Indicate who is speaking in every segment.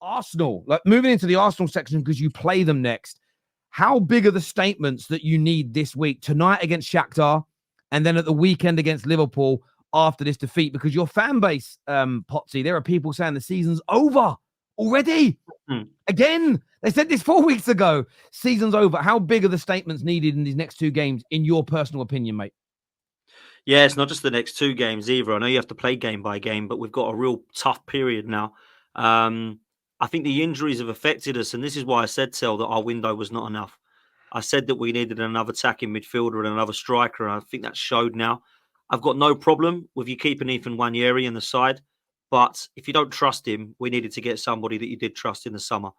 Speaker 1: Arsenal, like moving into the Arsenal section because you play them next. How big are the statements that you need this week, tonight against Shakhtar, and then at the weekend against Liverpool after this defeat? Because your fan base, Potsy, there are people saying the season's over already. Again, they said this 4 weeks ago. Season's over. How big are the statements needed in these next two games, in your personal opinion, mate?
Speaker 2: Yeah, it's not just the next two games either. I know you have to play game by game, but we've got a real tough period now. I think the injuries have affected us, and this is why I said, Tel, that our window was not enough. I said that we needed another attacking midfielder and another striker, and I think that showed now. I've got no problem with you keeping Ethan Nwaneri in the side, but if you don't trust him, we needed to get somebody that you did trust in the summer.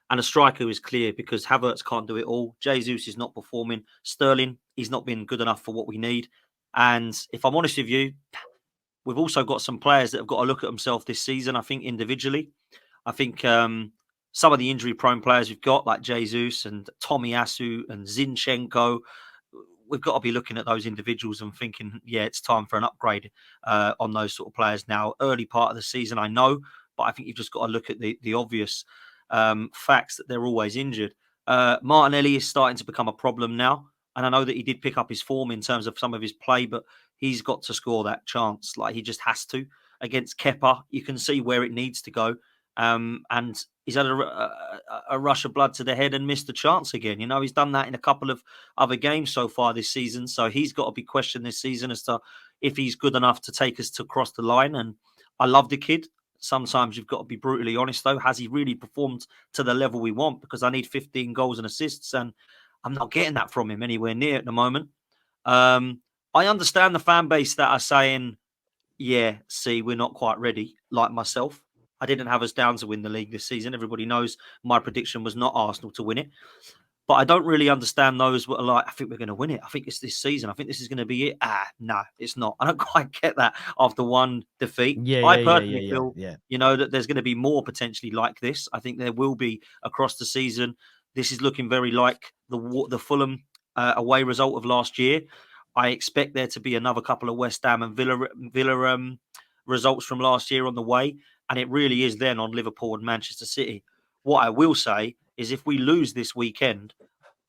Speaker 2: And a striker is clear because Havertz can't do it all. Jesus is not performing. Sterling, he's not been good enough for what we need. And if I'm honest with you, we've also got some players that have got to look at themselves this season, I think, individually. I think some of the injury-prone players we've got, like Jesus and Tomiyasu and Zinchenko, we've got to be looking at those individuals and thinking, yeah, it's time for an upgrade on those sort of players now. Early part of the season, I know, but I think you've just got to look at the obvious facts that they're always injured. Martinelli is starting to become a problem now. And I know that he did pick up his form in terms of some of his play, but he's got to score that chance. Like, he just has to. Against Kepa, you can see where it needs to go. And he's had a rush of blood to the head and missed the chance again. You know, he's done that in a couple of other games so far this season. So he's got to be questioned this season as to if he's good enough to take us to cross the line. And I love the kid. Sometimes you've got to be brutally honest, though. Has he really performed to the level we want? Because I need 15 goals and assists, and I'm not getting that from him anywhere near at the moment. I understand the fan base that are saying, yeah, see, we're not quite ready, like myself. I didn't have us down to win the league this season. Everybody knows my prediction was not Arsenal to win it. But I don't really understand those who are like, I think we're going to win it. I think it's this season. I think this is going to be it. No, it's not. I don't quite get that after one defeat. I personally feel, you know, that there's going to be more potentially like this. I think there will be across the season. This is looking very like the Fulham away result of last year. I expect there to be another couple of West Ham and Villa results from last year on the way. And it really is then on Liverpool and Manchester City. What I will say is if we lose this weekend,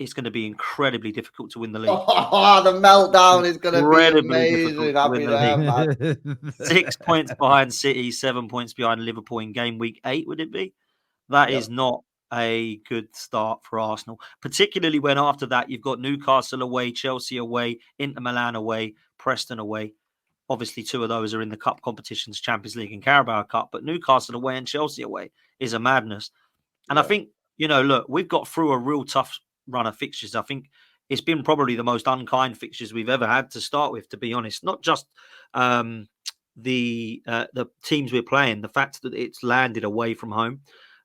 Speaker 2: it's going to be incredibly difficult to win the league.
Speaker 3: Oh, the meltdown is going to be amazing.
Speaker 2: I'll be there, man. 6 points behind City, 7 points behind Liverpool in game week 8, would it be? That is not a good start for Arsenal, particularly when after that you've got Newcastle away, Chelsea away, Inter Milan away, Preston away. Obviously, two of those are in the cup competitions, Champions League and Carabao Cup, but Newcastle away and Chelsea away is a madness. And I think, you know, look, we've got through a real tough run of fixtures. I think it's been probably the most unkind fixtures we've ever had to start with, to be honest. Not just the teams we're playing, the fact that it's landed away from home.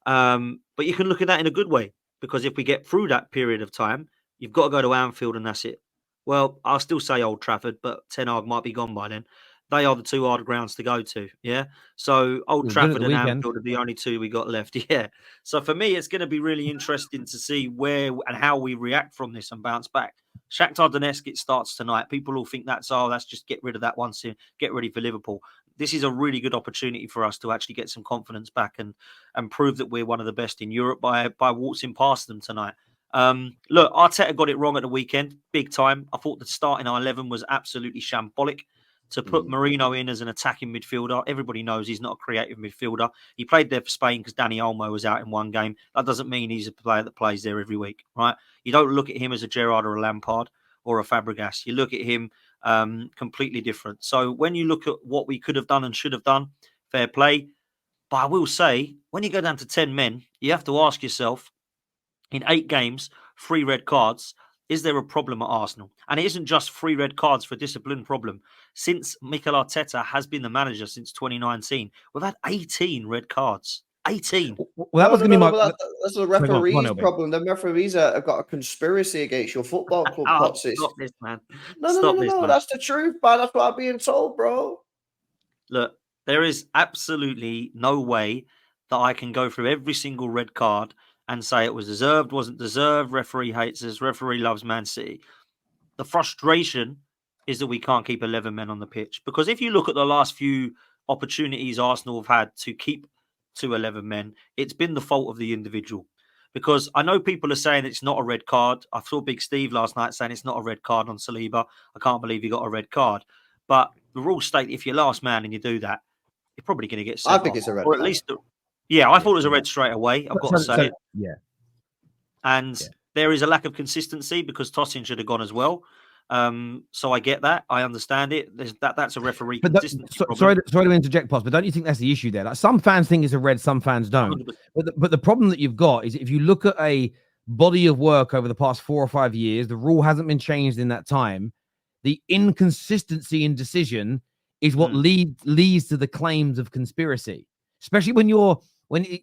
Speaker 2: But you can look at that in a good way, because if we get through that period of time, you've got to go to Anfield and that's it. Well, I'll still say Old Trafford, but Ten Hag might be gone by then. They are the two hard grounds to go to, yeah? So Old Trafford and Anfield are the only two we got left, yeah. So for me, it's going to be really interesting to see where and how we react from this and bounce back. Shakhtar Donetsk, it starts tonight. People will think that's just get rid of that one soon, get ready for Liverpool. This is a really good opportunity for us to actually get some confidence back and prove that we're one of the best in Europe by waltzing past them tonight. Look, Arteta got it wrong at the weekend, big time. I thought the start in our 11 was absolutely shambolic. To put Marino in as an attacking midfielder, everybody knows he's not a creative midfielder. He played there for Spain because Dani Olmo was out in one game. That doesn't mean he's a player that plays there every week, right? You don't look at him as a Gerrard or a Lampard or a Fabregas. You look at him completely different. So when you look at what we could have done and should have done, fair play. But I will say, when you go down to 10 men, you have to ask yourself, in 8 games, 3 red cards, is there a problem at Arsenal? And it isn't just 3 red cards for a discipline problem. Since Mikel Arteta has been the manager since 2019, we've had 18 red cards. 18.
Speaker 1: Well, that was going to be my...
Speaker 3: That's a referee's problem. The referees have got a conspiracy against your football club.
Speaker 2: Stop this, man.
Speaker 3: No. That's the truth, man. That's what I'm being told, bro.
Speaker 2: Look, there is absolutely no way that I can go through every single red card and say it was deserved, wasn't deserved, referee hates us, referee loves Man City. The frustration is that we can't keep 11 men on the pitch. Because if you look at the last few opportunities Arsenal have had to keep to 11 men, it's been the fault of the individual. Because I know people are saying it's not a red card. I saw Big Steve last night saying it's not a red card on Saliba. I can't believe he got a red card. But the rules state if you're last man and you do that, you're probably going to get sent
Speaker 3: I think
Speaker 2: off.
Speaker 3: it's a red
Speaker 2: Or at
Speaker 3: card.
Speaker 2: least, I thought it was a red straight away. I've got to say it.
Speaker 1: Yeah.
Speaker 2: And there is a lack of consistency because Tosin should have gone as well. So I get that. I understand it. That's a referee consistency problem.
Speaker 1: Sorry to interject, Pots, but don't you think that's the issue there? Like some fans think it's a red, some fans don't.
Speaker 2: 100%.
Speaker 1: But the problem that you've got is if you look at a body of work over the past 4 or 5 years, the rule hasn't been changed in that time. The inconsistency in decision is what leads to the claims of conspiracy, especially when you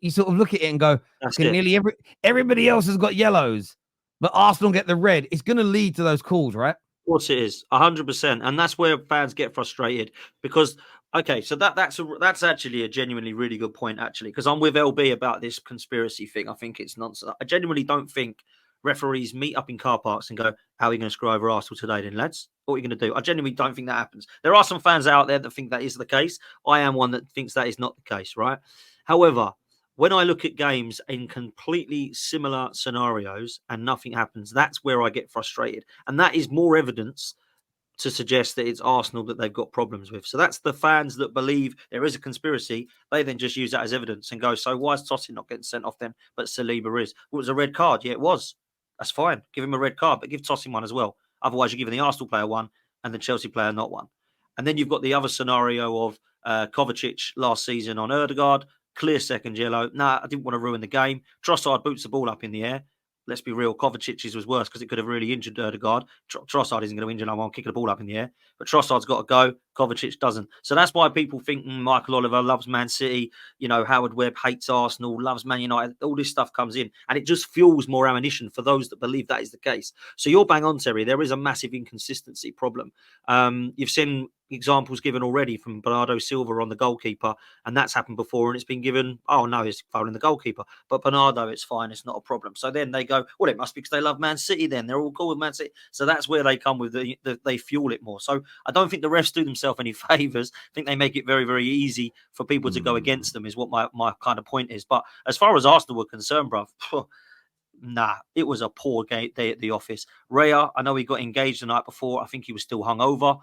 Speaker 1: sort of look at it and go, okay, nearly everybody else has got yellows, but Arsenal get the red. It's going to lead to those calls, right?
Speaker 2: Of course it is, 100%, and that's where fans get frustrated because so that's actually a genuinely really good point actually because I'm with LB about this conspiracy thing. I think it's nonsense. I genuinely don't think referees meet up in car parks and go, "How are you going to screw over Arsenal today, then, lads? What are you going to do?" I genuinely don't think that happens. There are some fans out there that think that is the case. I am one that thinks that is not the case, right? However, when I look at games in completely similar scenarios and nothing happens, that's where I get frustrated. And that is more evidence to suggest that it's Arsenal that they've got problems with. So that's the fans that believe there is a conspiracy. They then just use that as evidence and go, so why is Tosin not getting sent off then, but Saliba is? Well, it was a red card. Yeah, it was. That's fine. Give him a red card, but give Tosin one as well. Otherwise, you're giving the Arsenal player one and the Chelsea player not one. And then you've got the other scenario of Kovacic last season on Ødegaard. Clear second yellow. Nah, I didn't want to ruin the game. Trossard boots the ball up in the air. Let's be real, Kovacic's was worse because it could have really injured Ødegaard. Trossard isn't going to injure no one kicking the ball up in the air. But Trossard's got to go. Kovacic doesn't. So that's why people think Michael Oliver loves Man City. You know, Howard Webb hates Arsenal, loves Man United. All this stuff comes in. And it just fuels more ammunition for those that believe that is the case. So you're bang on, Terry. There is a massive inconsistency problem. You've seen examples given already from Bernardo Silva on the goalkeeper, and that's happened before, and it's been given, oh no, it's fouling the goalkeeper, but Bernardo, it's fine, it's not a problem. So then they go, well, it must be because they love Man City then, they're all cool with Man City. So that's where they come with they fuel it more. So I don't think the refs do themselves any favours. I think they make it very, very easy for people to go against them is what my kind of point is. But as far as Arsenal were concerned, bruv, nah, it was a poor day at the office. Raya, I know he got engaged the night before. I think he was still hungover.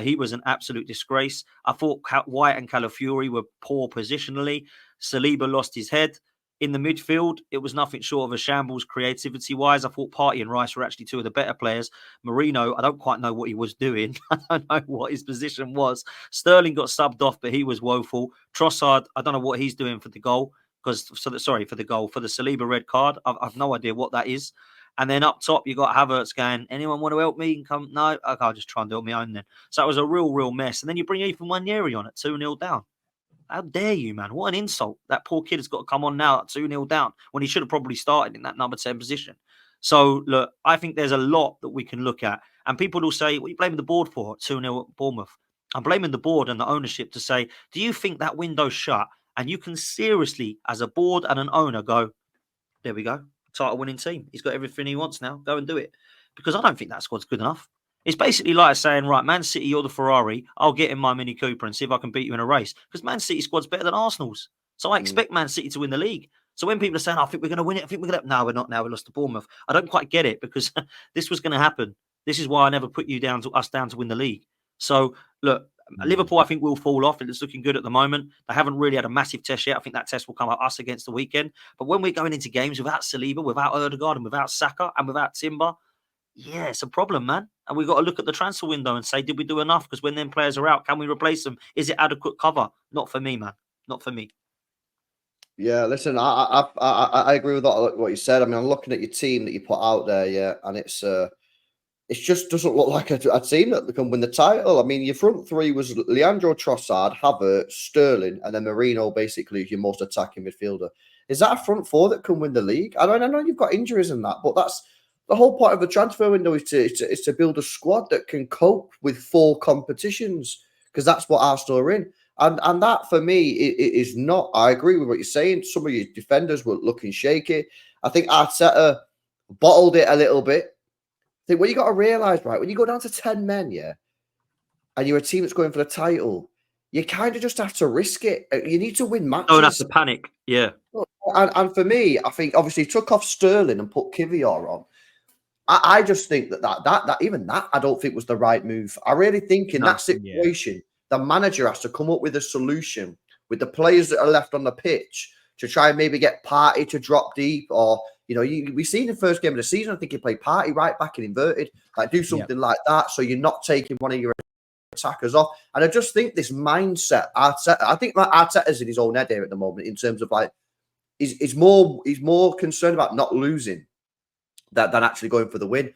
Speaker 2: He was an absolute disgrace. I thought White and Calafiori were poor positionally. Saliba lost his head. In the midfield, it was nothing short of a shambles creativity-wise. I thought Partey and Rice were actually two of the better players. Marino, I don't quite know what he was doing. I don't know what his position was. Sterling got subbed off, but he was woeful. Trossard, I don't know what he's doing for the goal. For the Saliba red card. I've no idea what that is. And then up top, you got Havertz going, anyone want to help me? And come, no, I'll just try and do it on my own then. So it was a real mess. And then you bring Ethan Nwaneri on at 2-0 down. How dare you, man? What an insult. That poor kid has got to come on now at 2-0 down when he should have probably started in that number 10 position. So, look, I think there's a lot that we can look at. And people will say, what are you blaming the board for? 2-0 at Bournemouth. I'm blaming the board and the ownership to say, do you think that window's shut? And you can seriously, as a board and an owner, go, there we go. Title winning team. He's got everything he wants now. Go and do it. Because I don't think that squad's good enough. It's basically like saying, right, Man City, you're the Ferrari. I'll get in my Mini Cooper and see if I can beat you in a race. Because Man City's squad's better than Arsenal's. So I expect Man City to win the league. So when people are saying, I think we're going to win it, I think we're going to... No, we're not now. We lost to Bournemouth. I don't quite get it because this was going to happen. This is why I never put you down to win the league. So, look, Liverpool, I think, will fall off. It's looking good at the moment. They haven't really had a massive test yet. I think that test will come at us against the weekend. But when we're going into games without Saliba, without Ødegaard, and without Saka, and without Timber, yeah, it's a problem, man. And we've got to look at the transfer window and say, did we do enough? Because when them players are out, can we replace them? Is it adequate cover? Not for me, man. Not for me.
Speaker 3: Yeah, listen, I agree with what you said. I mean, I'm looking at your team that you put out there, yeah, and it just doesn't look like a team that can win the title. I mean, your front three was Leandro Trossard, Havertz, Sterling, and then Marino basically is your most attacking midfielder. Is that a front four that can win the league? I know you've got injuries in that, but that's the whole point of the transfer window is to build a squad that can cope with 4 competitions because that's what Arsenal are in. And that, for me, it is not... I agree with what you're saying. Some of your defenders were looking shaky. I think Arteta bottled it a little bit. I think what you got to realise, right, when you go down to 10 men, yeah, and you're a team that's going for the title, you kind of just have to risk it. You need to win matches.
Speaker 2: Don't have to panic. Yeah.
Speaker 3: And for me, I think obviously he took off Sterling and put Kivior on. I just think that even that I don't think was the right move. I really think in that situation, the manager has to come up with a solution with the players that are left on the pitch to try and maybe get Partey to drop deep, or we've seen the first game of the season. I think he played Partey right back and inverted, like do something like that, so you're not taking one of your attackers off. And I just think this mindset, I think Arteta's in his own head here at the moment in terms of like he's more concerned about not losing than actually going for the win.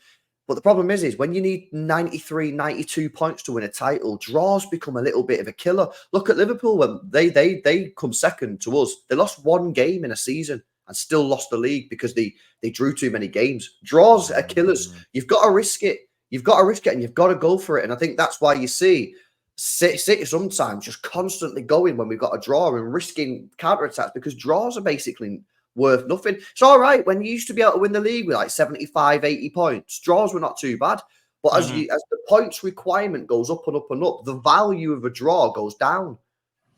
Speaker 3: But the problem is when you need 93, 92 points to win a title, draws become a little bit of a killer. Look at Liverpool when they come second to us. They lost one game in a season and still lost the league because they drew too many games. Draws are killers. You've got to risk it. You've got to risk it and you've got to go for it. And I think that's why you see City sometimes just constantly going when we've got a draw and risking counterattacks, because draws are basically worth nothing. It's all right when you used to be able to win the league with like 75, 80 points. Draws were not too bad. But as the points requirement goes up and up and up, the value of a draw goes down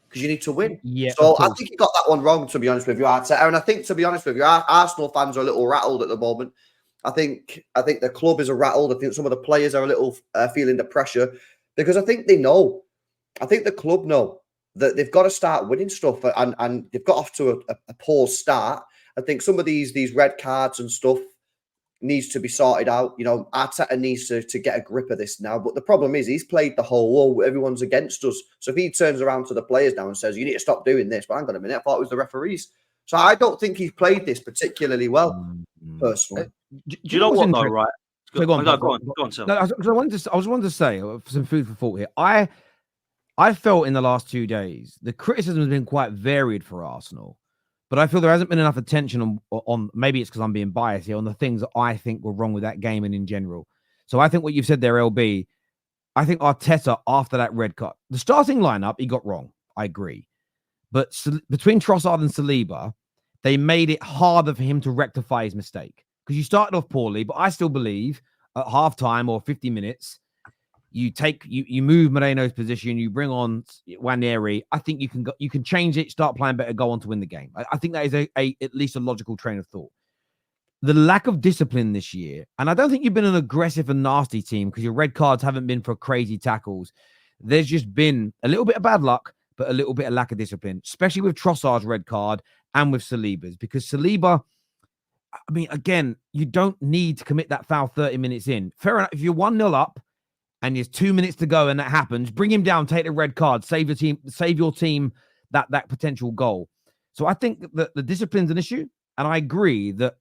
Speaker 3: because you need to win.
Speaker 1: Yeah.
Speaker 3: So I think you got that one wrong, to be honest with you, Arteta. And I think, to be honest with you, Arsenal fans are a little rattled at the moment. I think the club is rattled. I think some of the players are a little feeling the pressure because I think they know. I think the club know that they've got to start winning stuff, and they've got off to a poor start. I think some of these red cards and stuff needs to be sorted out. Arteta needs to get a grip of this now. But the problem is he's played the whole war. Everyone's against us. So if he turns around to the players now and says, you need to stop doing this. Well, hang on a minute. I thought it was the referees. So I don't think he's played this particularly well, personally.
Speaker 2: Do you know what, though, right?
Speaker 1: Go on,
Speaker 2: Sir.
Speaker 1: No, I was wanting to say some food for thought here. I felt in the last 2 days the criticism has been quite varied for Arsenal, but I feel there hasn't been enough attention on maybe it's because I'm being biased here on the things that I think were wrong with that game and in general. So I think what you've said there, LB, I think Arteta after that red card, the starting lineup he got wrong. I agree, but between Trossard and Saliba, they made it harder for him to rectify his mistake because you started off poorly. But I still believe at halftime or 50 minutes. You move Moreno's position, you bring on Nwaneri. I think you can change it, start playing better, go on to win the game. I think that is at least a logical train of thought. The lack of discipline this year, and I don't think you've been an aggressive and nasty team because your red cards haven't been for crazy tackles. There's just been a little bit of bad luck, but a little bit of lack of discipline, especially with Trossard's red card and with Saliba's, because Saliba, I mean, again, you don't need to commit that foul 30 minutes in. Fair enough. If you're 1-0 up, and there's 2 minutes to go and that happens, bring him down, take the red card, save your team that potential goal. So I think that the discipline's an issue, and I agree that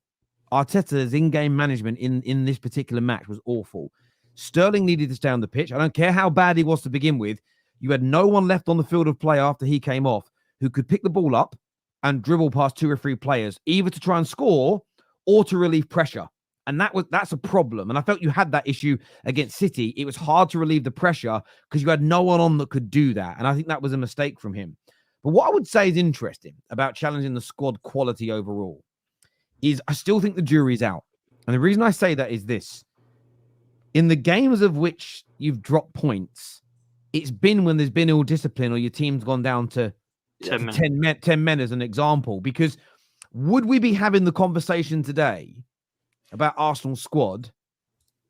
Speaker 1: Arteta's in-game management in this particular match was awful. Sterling needed to stay on the pitch. I don't care how bad he was to begin with. You had no one left on the field of play after he came off who could pick the ball up and dribble past 2 or 3 players, either to try and score or to relieve pressure. And that's a problem. And I felt you had that issue against City. It was hard to relieve the pressure because you had no one on that could do that. And I think that was a mistake from him. But what I would say is interesting about challenging the squad quality overall is I still think the jury's out. And the reason I say that is this. In the games of which you've dropped points, it's been when there's been ill discipline or your team's gone down to 10 men as an example. Because would we be having the conversation today about Arsenal's squad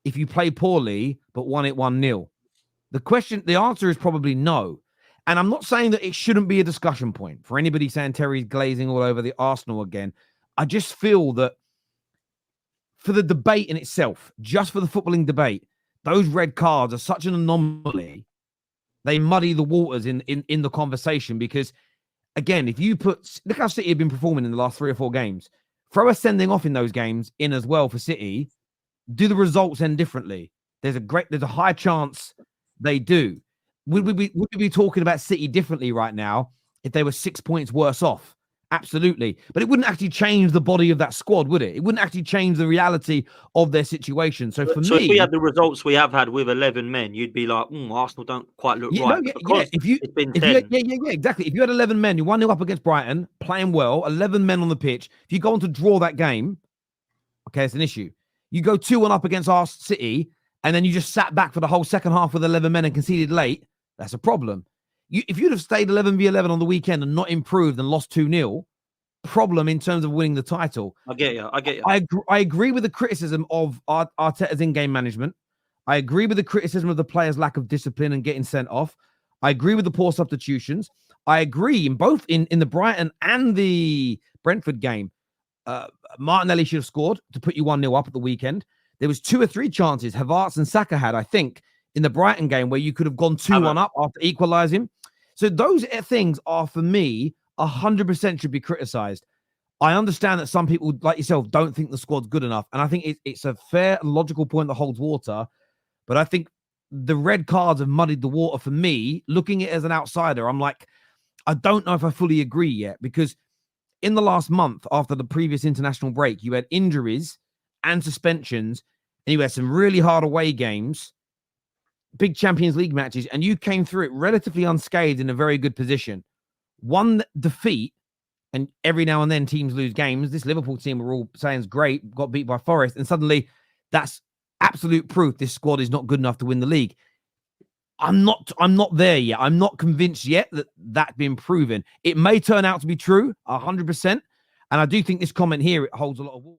Speaker 1: if you play poorly but won it 1-0? The answer is probably no. And I'm not saying that it shouldn't be a discussion point for anybody saying Terry's glazing all over the Arsenal again. I just feel that for the debate in itself, just for the footballing debate, those red cards are such an anomaly. They muddy the waters in the conversation because, again, if you look how City have been performing in the last 3 or 4 games. Throw a sending off in those games in as well for City. Do the results end differently? There's a high chance they do. Would we be talking about City differently right now if they were 6 points worse off? Absolutely. But it wouldn't actually change the body of that squad, would it? It wouldn't actually change the reality of their situation. So for me,
Speaker 2: if we had the results we have had with 11 men, you'd be like, Arsenal don't quite look right.
Speaker 1: Exactly. If you had 11 men, you 1-0 up against Brighton, playing well, 11 men on the pitch. If you go on to draw that game, okay, it's an issue. You go 2-1 up against our City, and then you just sat back for the whole second half with 11 men and conceded late. That's a problem. if you'd have stayed 11v11 on the weekend and not improved and lost 2-0, problem in terms of winning the title.
Speaker 2: I get you.
Speaker 1: I agree with the criticism of Arteta's in-game management. I agree with the criticism of the players' lack of discipline and getting sent off. I agree with the poor substitutions. I agree in both in the Brighton and the Brentford game. Martinelli should have scored to put you 1-0 up at the weekend. There was 2 or 3 chances Havertz and Saka had, I think, in the Brighton game where you could have gone 2-1 up after equalising. So those things are, for me, 100% should be criticised. I understand that some people, like yourself, don't think the squad's good enough. And I think it's a fair and logical point that holds water. But I think the red cards have muddied the water for me. Looking at it as an outsider, I'm like, I don't know if I fully agree yet, because in the last month after the previous international break, you had injuries and suspensions, and you had some really hard away games, big Champions League matches, and you came through it relatively unscathed in a very good position. One defeat, and every now and then teams lose games. This Liverpool team we're all saying is great, got beat by Forest, and suddenly that's absolute proof this squad is not good enough to win the league. I'm not there yet. I'm not convinced yet that that's been proven. It may turn out to be true, 100%. And I do think this comment here, it holds a lot of water.